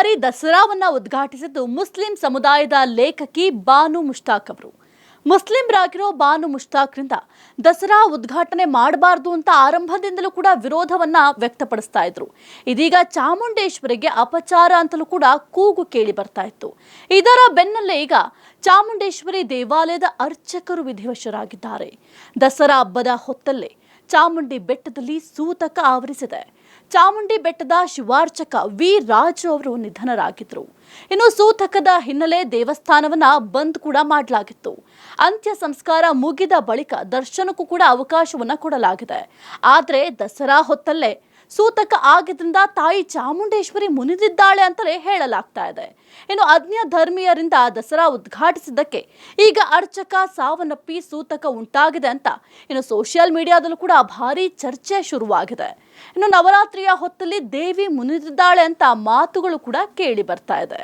ಬಾರಿ ದಸರಾವನ್ನ ಉದ್ಘಾಟಿಸಿದ್ದು ಮುಸ್ಲಿಂ ಸಮುದಾಯದ ಲೇಖಕಿ ಬಾನು ಮುಷ್ತಾಕ್ ಅವರು. ಮುಸ್ಲಿಂರಾಗಿರೋ ಬಾನು ಮುಷ್ತಾಕ್ರಿಂದ ದಸರಾ ಉದ್ಘಾಟನೆ ಮಾಡಬಾರದು ಅಂತ ಆರಂಭದಿಂದಲೂ ಕೂಡ ವಿರೋಧವನ್ನ ವ್ಯಕ್ತಪಡಿಸ್ತಾ ಇದ್ರು. ಇದೀಗ ಚಾಮುಂಡೇಶ್ವರಿಗೆ ಅಪಚಾರ ಅಂತಲೂ ಕೂಡ ಕೂಗು ಕೇಳಿ ಬರ್ತಾ ಇತ್ತು. ಇದರ ಬೆನ್ನಲ್ಲೇ ಈಗ ಚಾಮುಂಡೇಶ್ವರಿ ದೇವಾಲಯದ ಅರ್ಚಕರು ವಿಧಿವಶರಾಗಿದ್ದಾರೆ. ದಸರಾ ಹಬ್ಬದ ಹೊತ್ತಲ್ಲೇ ಚಾಮುಂಡಿ ಬೆಟ್ಟದಲ್ಲಿ ಸೂತಕ ಆವರಿಸಿದೆ. ಚಾಮುಂಡಿ ಬೆಟ್ಟದ ಶಿವಾರ್ಚಕ ವಿ ರಾಜು ಅವರು ನಿಧನರಾಗಿದ್ರು. ಇನ್ನು ಸೂತಕದ ಹಿನ್ನೆಲೆ ದೇವಸ್ಥಾನವನ್ನ ಬಂದ್ ಕೂಡ ಮಾಡಲಾಗಿತ್ತು. ಅಂತ್ಯ ಸಂಸ್ಕಾರ ಮುಗಿದ ಬಳಿಕ ದರ್ಶನಕ್ಕೂ ಕೂಡ ಅವಕಾಶವನ್ನ ಕೊಡಲಾಗಿದೆ. ಆದ್ರೆ ದಸರಾ ಹೊತ್ತಲ್ಲೇ ಸೂತಕ ಆಗಿದ್ರಿಂದ ತಾಯಿ ಚಾಮುಂಡೇಶ್ವರಿ ಮುನಿದಿದ್ದಾಳೆ ಅಂತಲೇ ಹೇಳಲಾಗ್ತಾ ಇದೆ. ಇನ್ನು ಅಜ್ಞ ಧರ್ಮೀಯರಿಂದ ದಸರಾ ಉದ್ಘಾಟಿಸಿದ್ದಕ್ಕೆ ಈಗ ಅರ್ಚಕ ಸಾವನ್ನಪ್ಪಿ ಸೂತಕ ಉಂಟಾಗಿದೆ ಅಂತ ಇನ್ನು ಸೋಷಿಯಲ್ ಮೀಡಿಯಾದಲ್ಲೂ ಕೂಡ ಭಾರಿ ಚರ್ಚೆ ಶುರುವಾಗಿದೆ. ಇನ್ನು ನವರಾತ್ರಿಯ ಹೊತ್ತಲ್ಲಿ ದೇವಿ ಮುನಿದಿದ್ದಾಳೆ ಅಂತ ಮಾತುಗಳು ಕೂಡ ಕೇಳಿ ಬರ್ತಾ ಇದೆ.